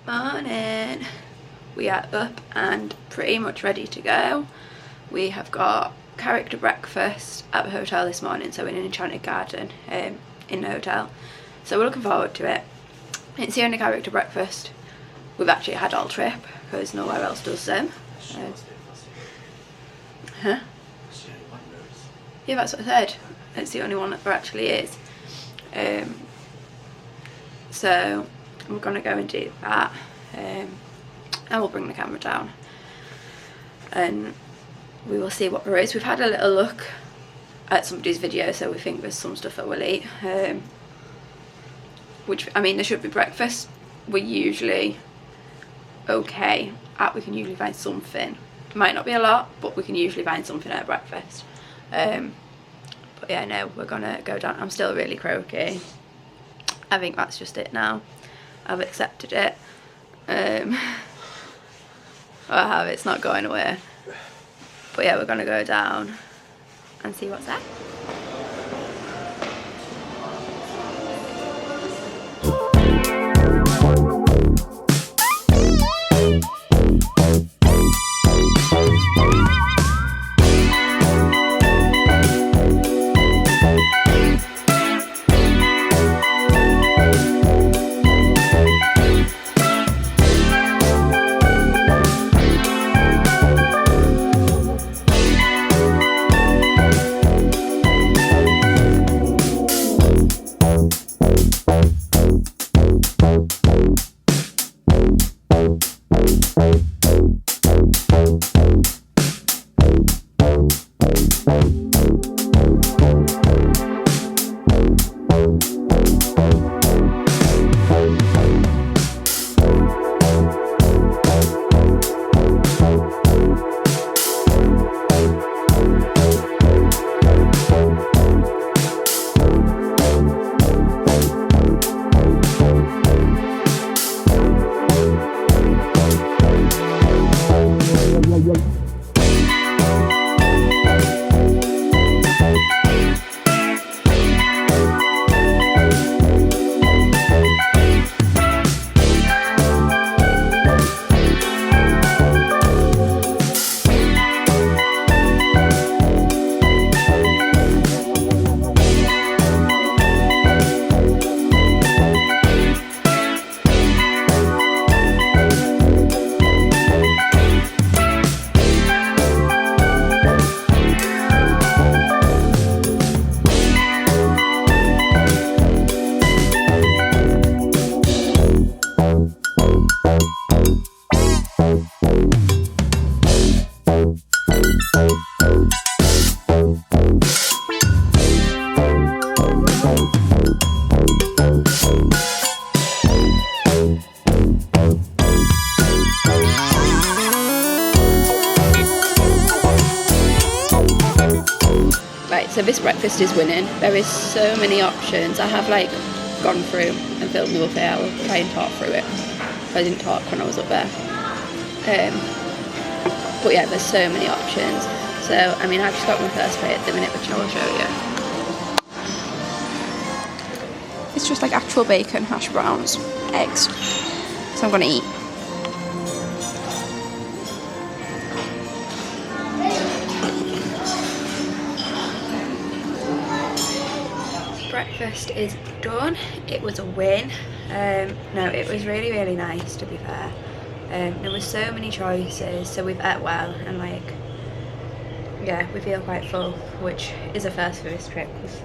Morning. We are up and pretty much ready to go. We have got character breakfast at the hotel this morning, so in an Enchanted Garden in the hotel. So we're looking forward to it. It's the only character breakfast we've actually had all trip because nowhere else does them. Huh? Yeah, that's what I said. It's the only one that there actually is. So we're going to go and do that. And we'll bring the camera down and we will see what there is. We've had a little look at somebody's video, so we think there's some stuff that we'll eat. Which, I mean, there should be breakfast. We're usually okay at, we can usually find something. It might not be a lot, but we can usually find something at breakfast. But yeah, no, we're gonna go down. I'm still really croaky. I think that's just it now. I've accepted it. I have, it's not going away. But yeah, we're gonna go down and see what's there. So this breakfast is winning. There is so many options. I have like gone through and filmed the buffet. I will try and talk through it. I didn't talk when I was up there. But yeah, there's so many options. So I mean, I've just got my first plate at the minute, which I will show you. It's just like actual bacon, hash browns, eggs. So I'm gonna eat. Breakfast is done. It was a win. No, it was really nice, to be fair. There were so many choices, so we've ate well and like, yeah, we feel quite full, which is a first for this trip because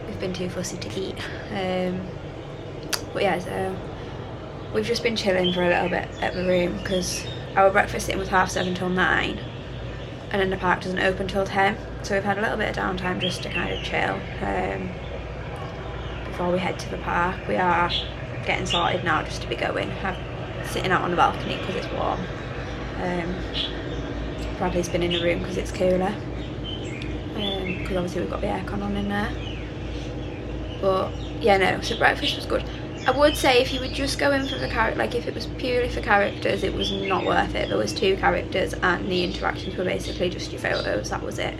we've been too fussy to eat. But yeah, so we've just been chilling for a little bit at the room because our breakfast in was 7:30 till 9, and then the park doesn't open till 10, so we've had a little bit of downtime just to kind of chill before we head to the park. We are getting sorted now just to be going. Sitting out on the balcony because it's warm. Bradley's been in the room because it's cooler, because obviously we've got the aircon on in there. But yeah, no, so breakfast was good. I would say if you would just go in for the character, like if it was purely for characters, it was not worth it. There was 2 characters and the interactions were basically just your photos, that was it.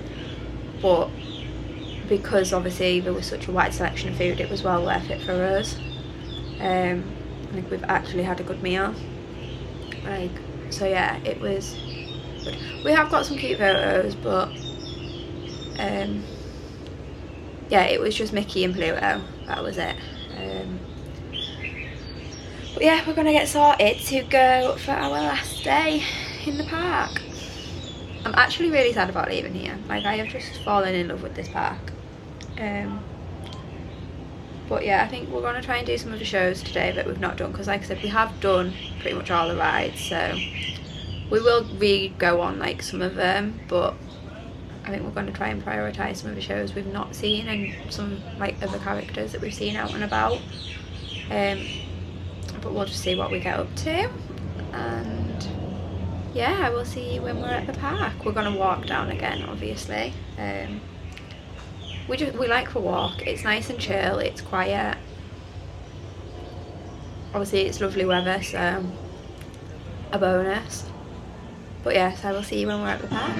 But because obviously there was such a wide selection of food, it was well worth it for us. like we've actually had a good meal. Like, so yeah, it was good. We have got some cute photos, but yeah, it was just Mickey and Pluto, that was it. But yeah, we're gonna get sorted to go for our last day in the park. I'm actually really sad about leaving here. Like, I have just fallen in love with this park. But yeah, I think we're gonna try and do some of the shows today that we've not done, because like I said, we have done pretty much all the rides, so we will re-go on like some of them, but I think we're going to try and prioritise some of the shows we've not seen and some like other characters that we've seen out and about. But we'll just see what we get up to, and yeah, I will see you when we're at the park. We're going to walk down again, obviously. We like the walk. It's nice and chill, it's quiet. Obviously it's lovely weather, so a bonus. But yes, I will see you when we're at the park.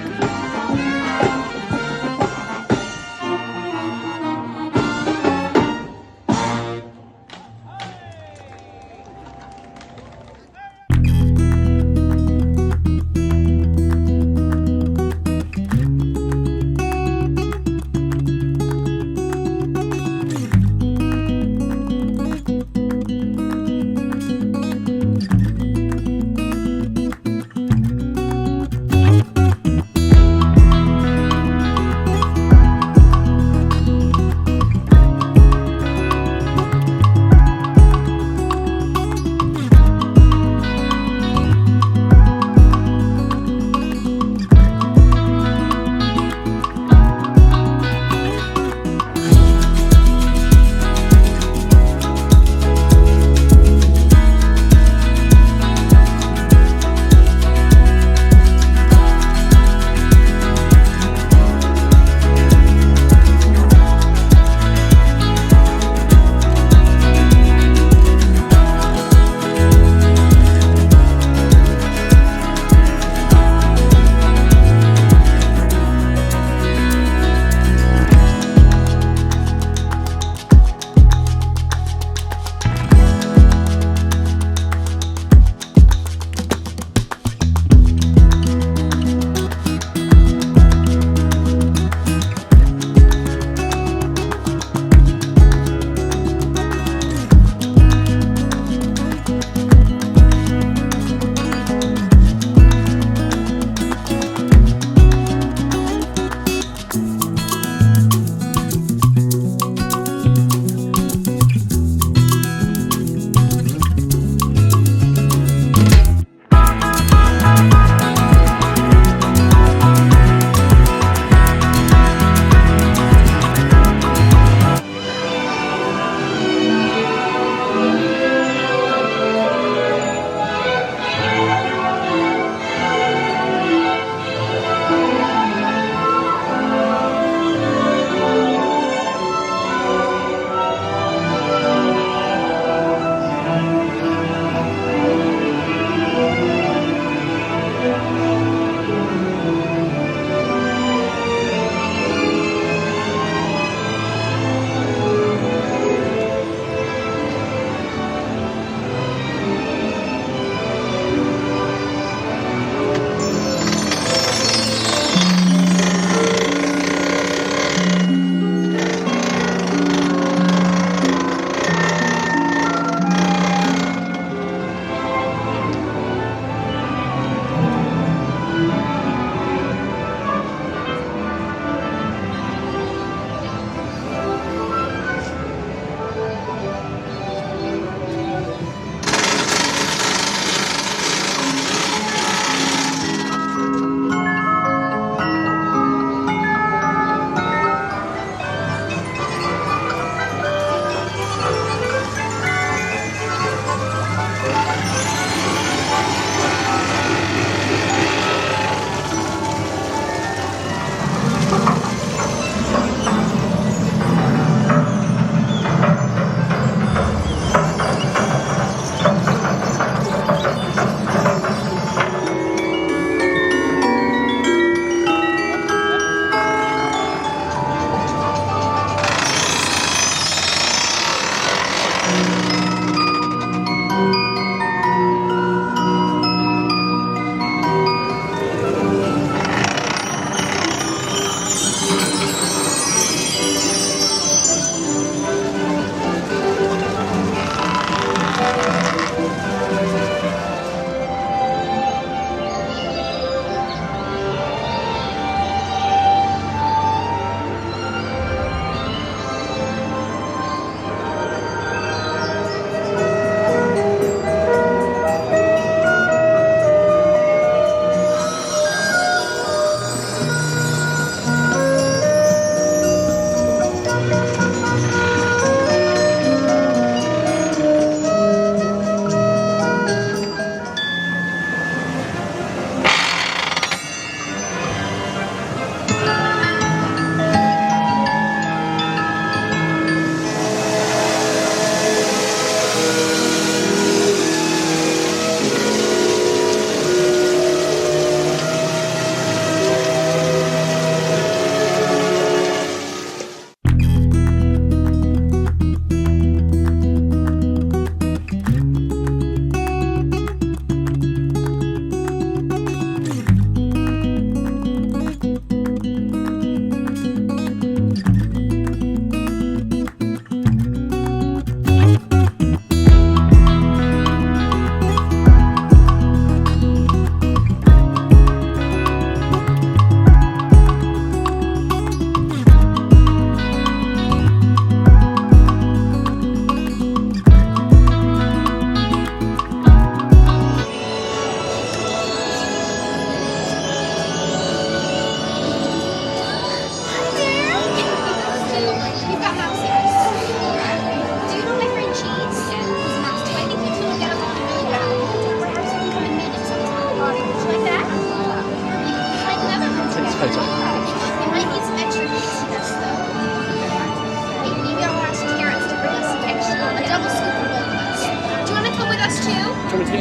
We've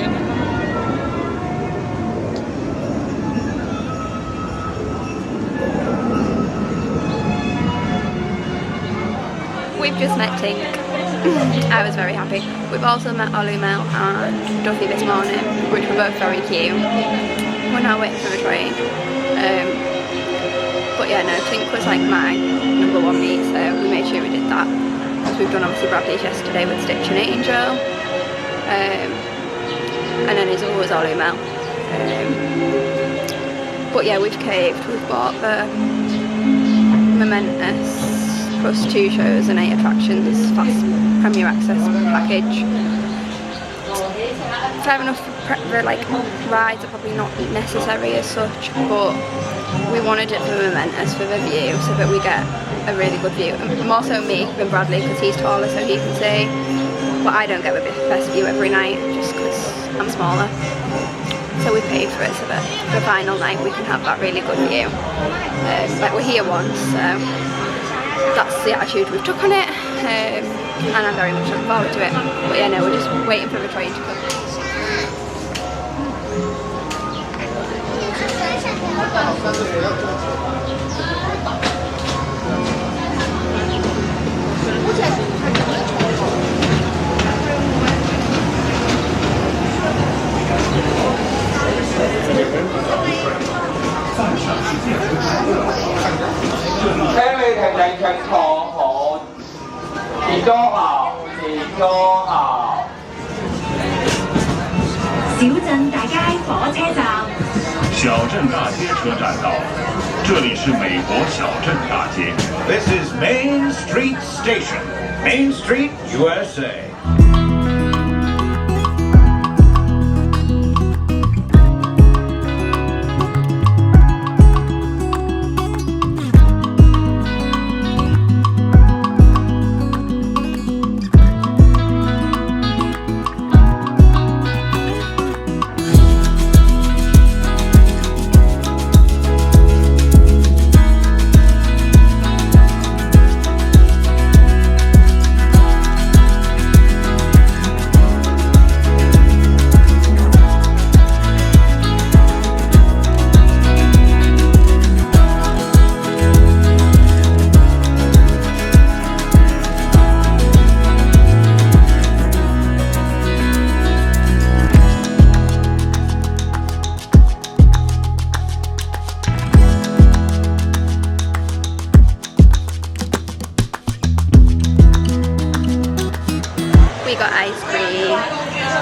just met Tink. I was very happy. We've also met Ollie, Mel and Duffy this morning, which were both very cute. We're now waiting for the train. But yeah, no, Tink was like my number one meet, so we made sure we did that. Because we've done obviously Bradley's yesterday with Stitch and Angel. And then his was Ollie, Mel. But yeah, we've caved. We've bought the Momentous plus 2 shows and 8 attractions fast Premier Access package. Fair enough, the like rides are probably not necessary as such, but we wanted it for Momentous for the view so that we get a really good view. More so me than Bradley because he's taller so he can see, but I don't get the best view every night just because I'm smaller. So we paid for it so that the final night we can have that really good view. Like we're here once, so that's the attitude we've took on it, and I'm very much looking forward to it. But yeah, no, we're just waiting for the train to come. This is Main Street Station, Main Street, USA.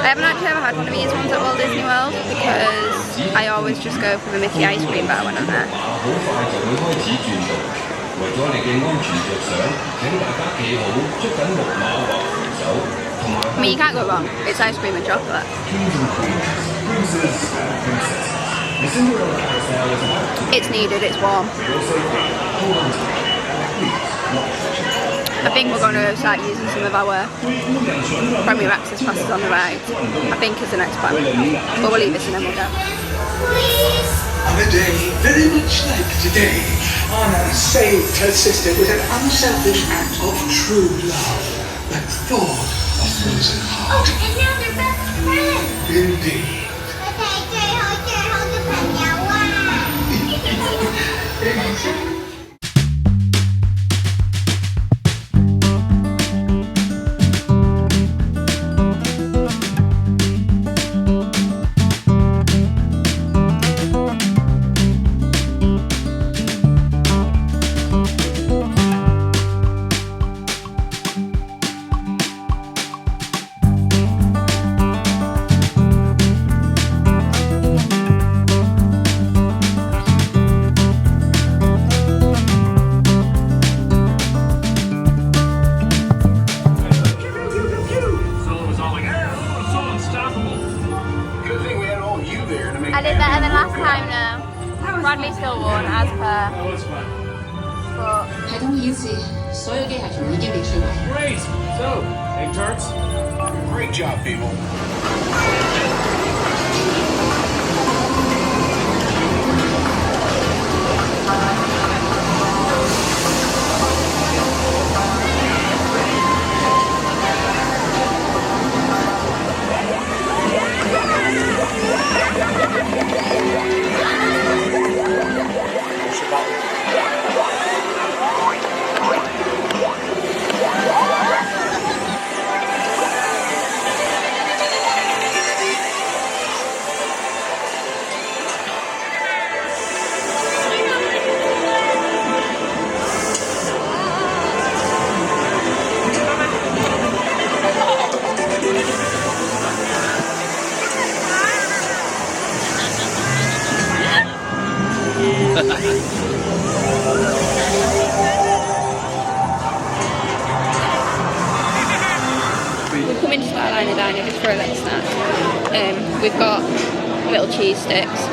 I haven't actually ever had one of these ones at Walt Disney World because I always just go for the Mickey ice cream bar when I'm there. I mean, you can't go wrong. It's ice cream and chocolate. It's needed, it's warm. I think we're going to start using some of our Premier Access passes on the ride. I think is the next plan. But we'll leave this and then we'll go. On a day very much like today, Anna saved her sister with an unselfish act of true love that thawed a frozen heart. Oh, and now they're best friends. Indeed. I did better than last time now. Bradley still won as per. That was fun. But 系統顯示所有機械人已經被摧毀。 Great! So, take turns? Great job, people. come into Starliner Diner just for a little snack. We've got little cheese sticks.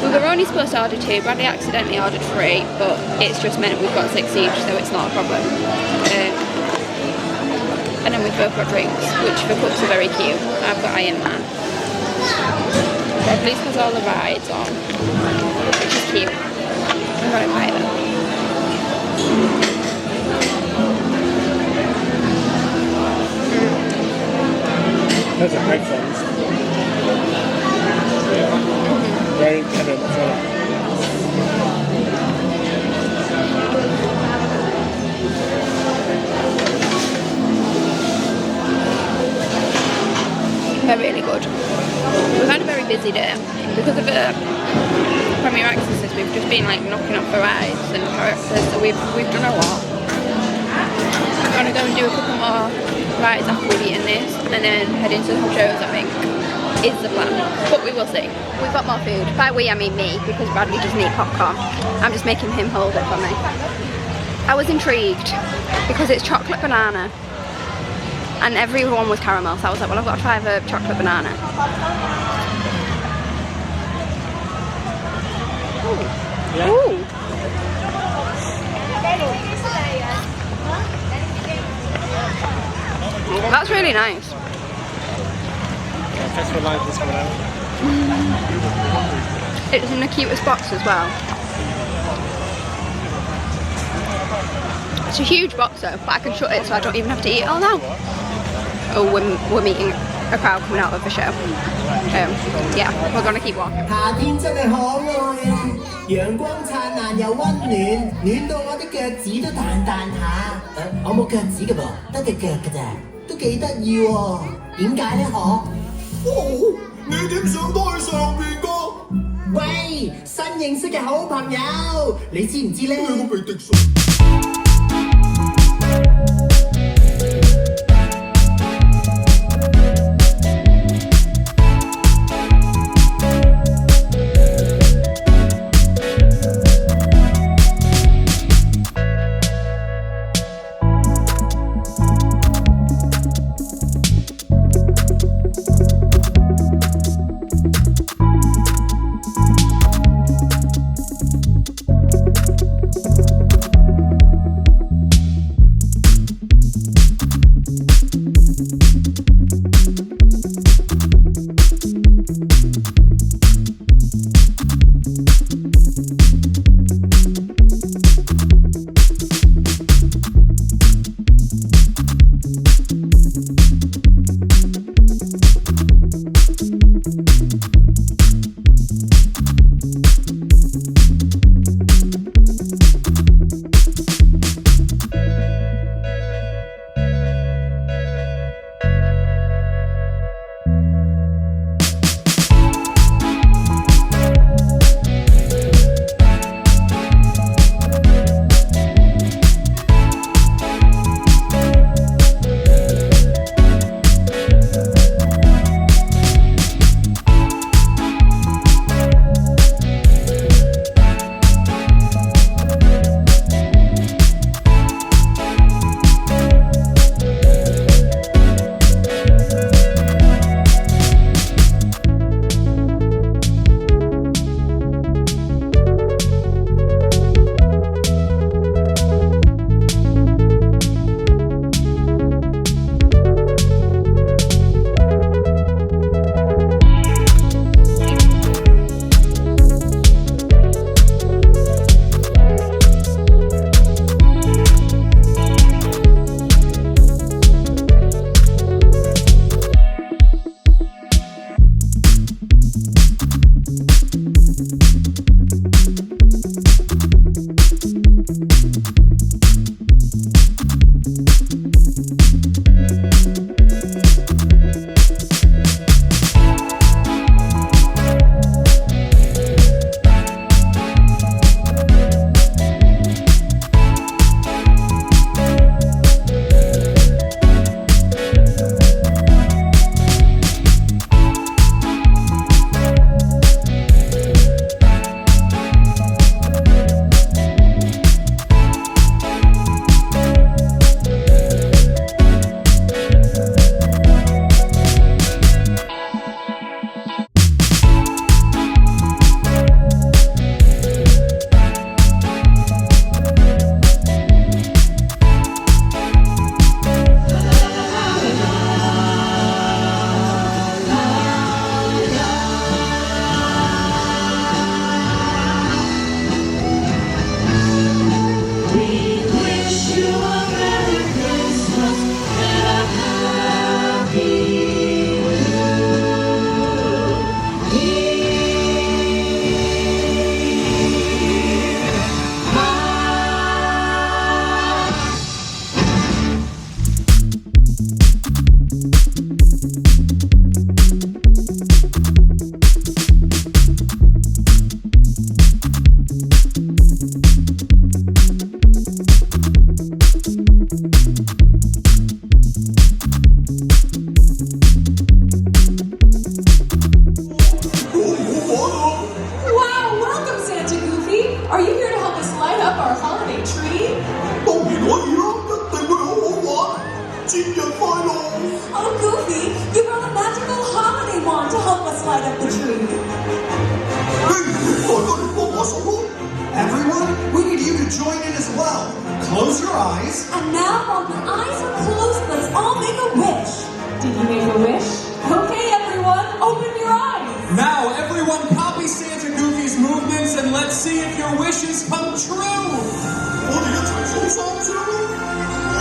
We were only supposed to order 2, Bradley accidentally ordered 3, but it's just meant we've got 6 each, so it's not a problem. And then we've both got drinks, which the cups are very cute. I've got Iron Man. Bradley's has all the rides on, which is cute. I'm gonna buy them. Those are great ones. Very evident as well. They're really good. We've had a very busy day because of the Premier Accesses. We've just been like knocking off the rides and characters, so we've done a lot. We're gonna go and do a couple more rides after we've eaten this, and then head into the shows, I think, is the plan. But we will see. We've got more food. By we, I mean me, because Bradley doesn't eat popcorn. I'm just making him hold it for me. I was intrigued because it's chocolate banana. And everyone was caramel, so I was like, well, I've got to try the chocolate banana. Ooh. Yeah. Ooh. That's really nice. Thanks for live this one out. It's in the cutest box as well. It's a huge box though, but I can shut it so I don't even have to eat it all now. Oh, we're meeting a crowd coming out of the show. Yeah, we're gonna keep walking. 夏天真係可愛啊！陽光燦爛又溫暖，暖到我啲腳趾都彈彈下。我冇腳趾㗎噃，得隻腳㗎咋，都幾得意喎。點解咧？哦，你點上到去上邊㗎？喂，新認識嘅好朋友，你知唔知咧？我未滴水。light up the tree. Everyone, we need you to join in as well. Close your eyes. And now, while the eyes are closed, let's all make a wish. Did you make a wish? Okay, everyone, open your eyes. Now, everyone copy Santa Goofy's movements and let's see if your wishes come true. 我的愿从上之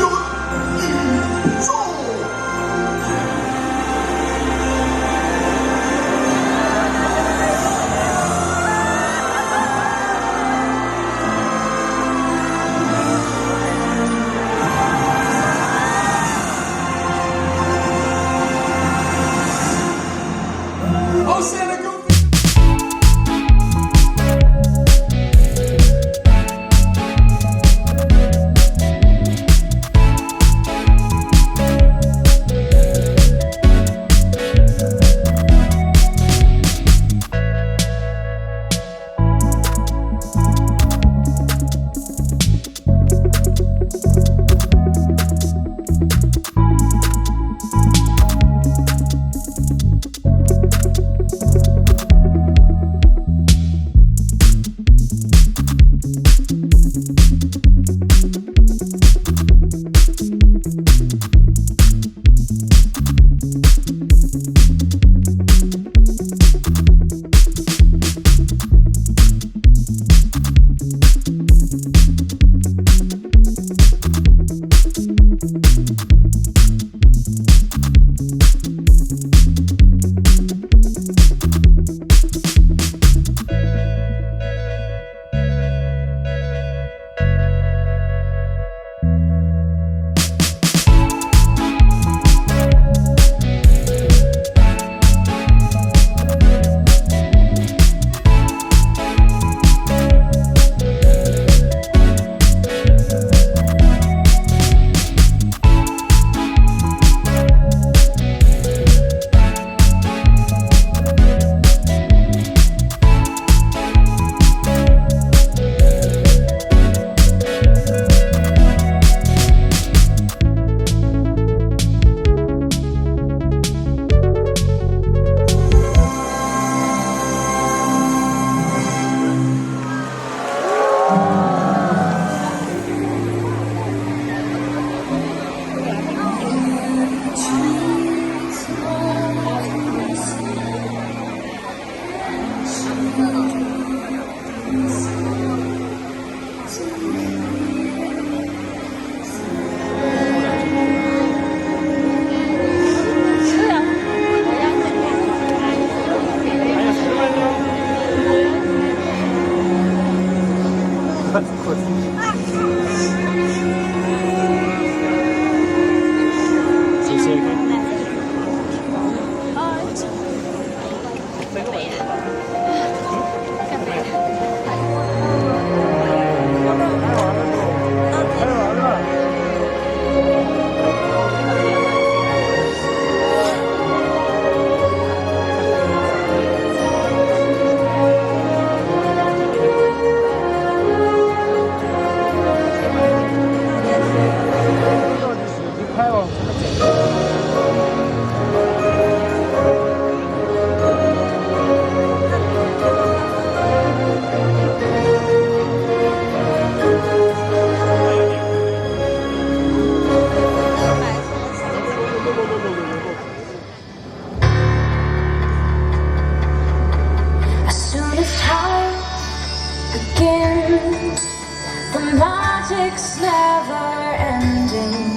有宇宙。Oh, Santa Goofy! magic's never ending.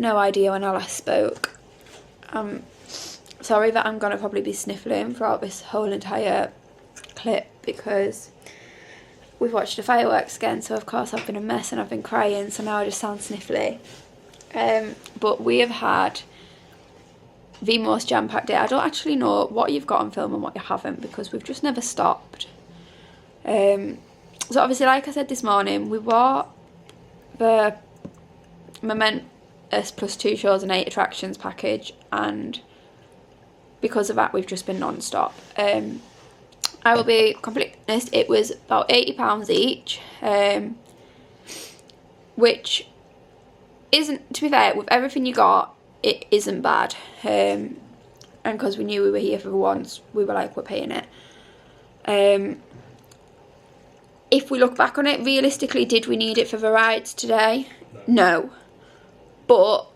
no idea when I last spoke. Sorry that I'm gonna probably be sniffling throughout this whole entire clip because we've watched the fireworks again, so of course I've been a mess and I've been crying, so now I just sound sniffly. But we have had the most jam-packed day. I don't actually know what you've got on film and what you haven't because we've just never stopped. So obviously, like I said this morning, we bought the Momentous plus 2 shows and 8 attractions package, and because of that we've just been non-stop. I will be completely honest, it was about £80 each, which isn't, to be fair, with everything you got, it isn't bad. And because we knew we were here for once, we were like, we're paying it. If we look back on it, realistically, did we need it for the rides today? No. But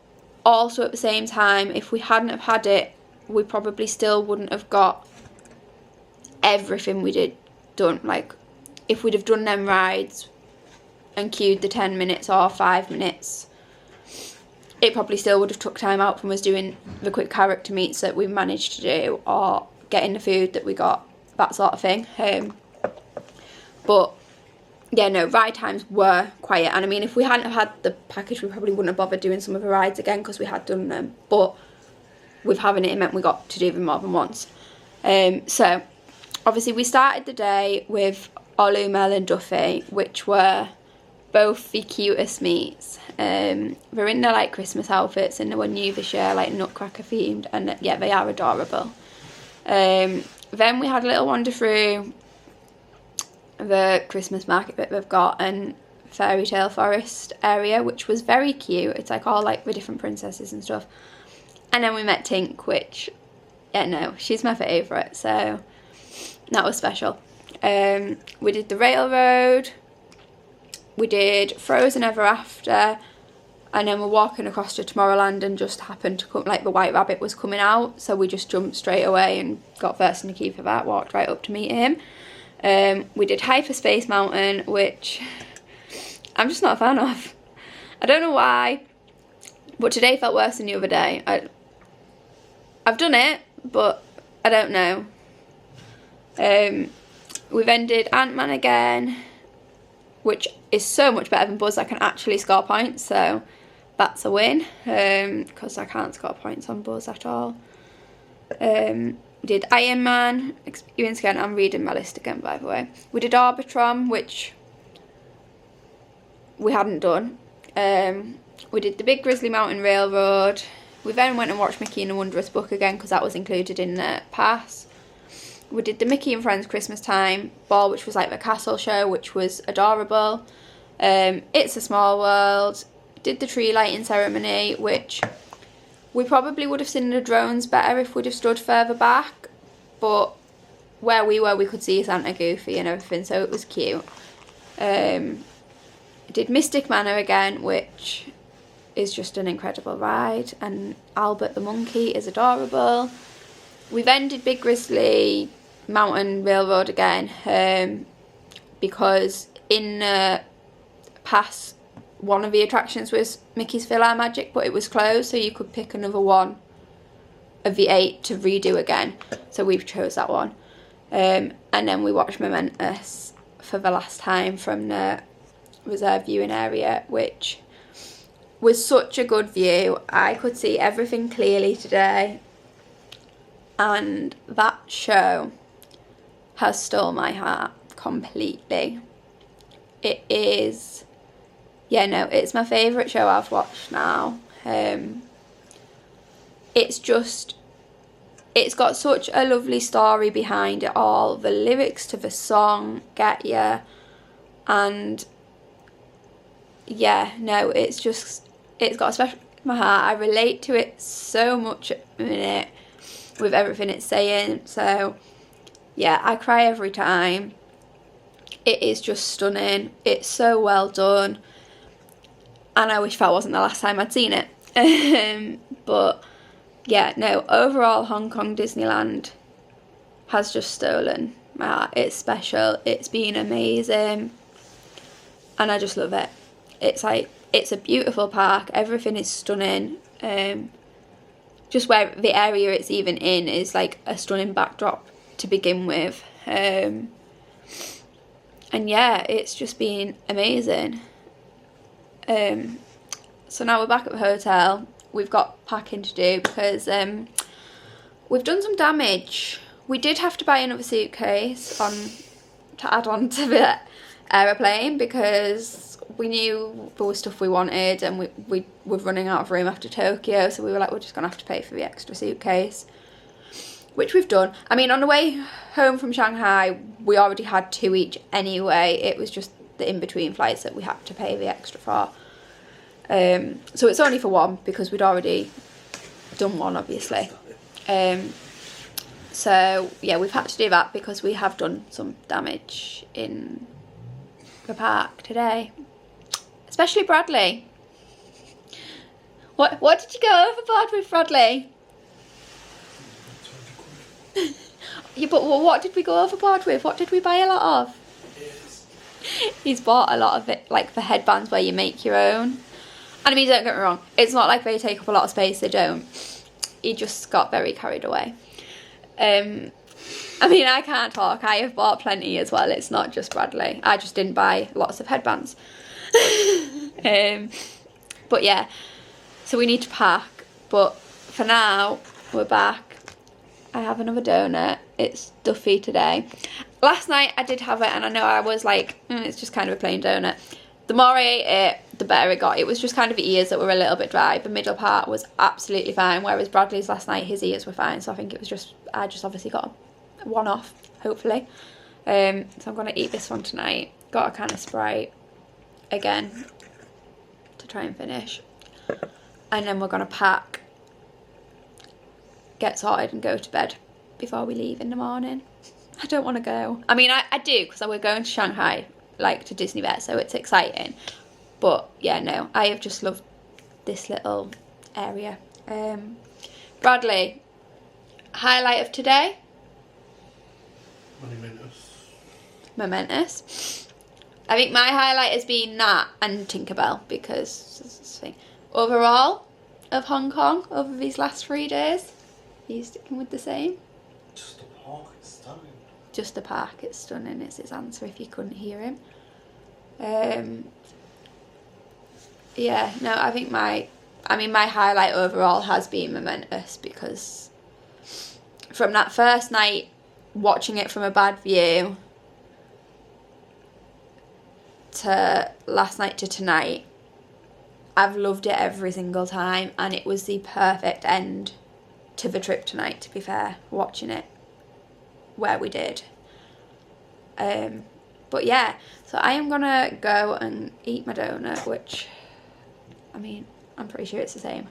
also at the same time, if we hadn't have had it, we probably still wouldn't have got everything we did done. Like, if we'd have done them rides and queued the 10 minutes or 5 minutes, it probably still would have took time out from us doing the quick character meets that we managed to do or getting the food that we got, that sort of thing. But yeah, no, ride times were quiet, and I mean, if we hadn't have had the package, we probably wouldn't have bothered doing some of the rides again because we had done them, but with having it, it meant we got to do them more than once. So obviously we started the day with Olu, Mel and Duffy, which were both the cutest meets. They're in their like Christmas outfits and they were new this year, like Nutcracker themed, and yeah, they are adorable. Then we had a little wander through the Christmas market that they've got and Fairy Tale Forest area, which was very cute. It's like all like the different princesses and stuff. And then we met Tink, which, yeah, no, she's my favourite, so that was special. We did the railroad, we did Frozen Ever After, and then we're walking across to Tomorrowland and just happened to come, like the White Rabbit was coming out, so we just jumped straight away and got first in the queue for that, walked right up to meet him. We did Hyperspace Mountain, which I'm just not a fan of. I don't know why, but today felt worse than the other day. I've done it, but I don't know. We've ended Ant-Man again, which is so much better than Buzz. I can actually score points, so that's a win, because I can't score points on Buzz at all. We did Iron Man experience again. I'm reading my list again, by the way. We did Arbitron, which we hadn't done. We did the Big Grizzly Mountain Railroad. We then went and watched Mickey and the Wondrous Book again because that was included in the pass. We did the Mickey and Friends Christmas Time Ball, which was like the castle show, which was adorable. It's a Small World. Did the tree lighting ceremony, which we probably would have seen the drones better if we'd have stood further back, but where we were we could see Santa, Goofy and everything, so it was cute. Did Mystic Manor again, which is just an incredible ride, and Albert the Monkey is adorable. We then did Big Grizzly Mountain Railroad again, because in the past one of the attractions was Mickey's Philhar Magic, but it was closed, so you could pick another one of the 8 to redo again, so we've chose that one. And then we watched Momentous for the last time from the reserve viewing area, which was such a good view. I could see everything clearly today, and that show has stole my heart completely. It is, yeah, no, it's my favourite show I've watched now. It's got such a lovely story behind it all. The lyrics to the song get you, and yeah, no, it's got a special place in my heart. I relate to it so much at the minute with everything it's saying, so yeah, I cry every time. It is just stunning. It's so well done, and I wish that wasn't the last time I'd seen it. But yeah, no, overall Hong Kong Disneyland has just stolen my heart. It's special, it's been amazing, and I just love it. It's like It's a beautiful park. Everything is stunning. Just where the area it's even in is like a stunning backdrop to begin with. And yeah, it's just been amazing. So now we're back at the hotel. We've got packing to do because we've done some damage. We did have to buy another suitcase to add on to the aeroplane because we knew there was stuff we wanted, and we were running out of room after Tokyo, so we were like, we're just gonna have to pay for the extra suitcase, which we've done. I mean, on the way home from Shanghai, we already had 2 each anyway. It was just the in-between flights that we had to pay the extra for. So it's only for one because we'd already done one, obviously. So yeah, we've had to do that because we have done some damage in the park today, especially Bradley. What did you go overboard with, Bradley? Yeah, but what did we go overboard with? What did we buy a lot of? He's bought a lot of it, like the headbands where you make your own. And I mean, don't get me wrong, it's not like they take up a lot of space, they don't. He just got very carried away. I mean, I can't talk. I have bought plenty as well. It's not just Bradley. I just didn't buy lots of headbands. But yeah, so we need to pack. But for now, we're back. I have another donut. It's Duffy today. Last night I did have it, and I know I was like, it's just kind of a plain donut. The more I ate it, the better it got. It was just kind of the ears that were a little bit dry. The middle part was absolutely fine, whereas Bradley's last night, his ears were fine. So I think it was just, I just obviously got one off, hopefully. So I'm going to eat this one tonight. Got a can of Sprite again to try and finish. And then we're going to pack, get sorted and go to bed before we leave in the morning. I don't want to go. I mean, I do, because we're going to Shanghai, like to Disney Vet, so it's exciting. But yeah, no, I have just loved this little area. Bradley, highlight of today? Momentous. I think my highlight has been that and Tinkerbell, because overall of Hong Kong over these last 3 days, are you sticking with the same? Just the park, it's stunning. Just the park, it's stunning, is his answer if you couldn't hear him. Yeah, no, I think my highlight overall has been Momentous, because from that first night, watching it from a bad view, to last night to tonight, I've loved it every single time, and it was the perfect end to the trip tonight, to be fair, watching it where we did. But yeah, so I am gonna go and eat my donut, which, I mean, I'm pretty sure it's the same.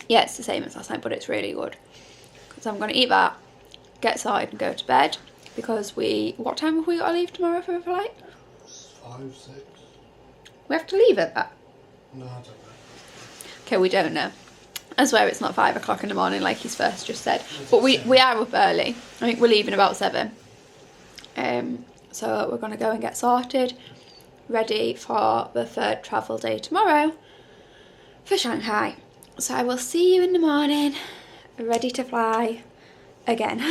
Yeah, it's the same as last night, but it's really good. So I'm gonna eat that, get sorted and go to bed, because what time have we got to leave tomorrow for a flight? 5, 6. We have to leave at that? No, I don't know. Okay, we don't know. I swear it's not 5 o'clock in the morning like he's first just said. But we are up early. I think we're leaving about 7. So we're going to go and get sorted, ready for the 3rd travel day tomorrow for Shanghai. So I will see you in the morning, ready to fly again.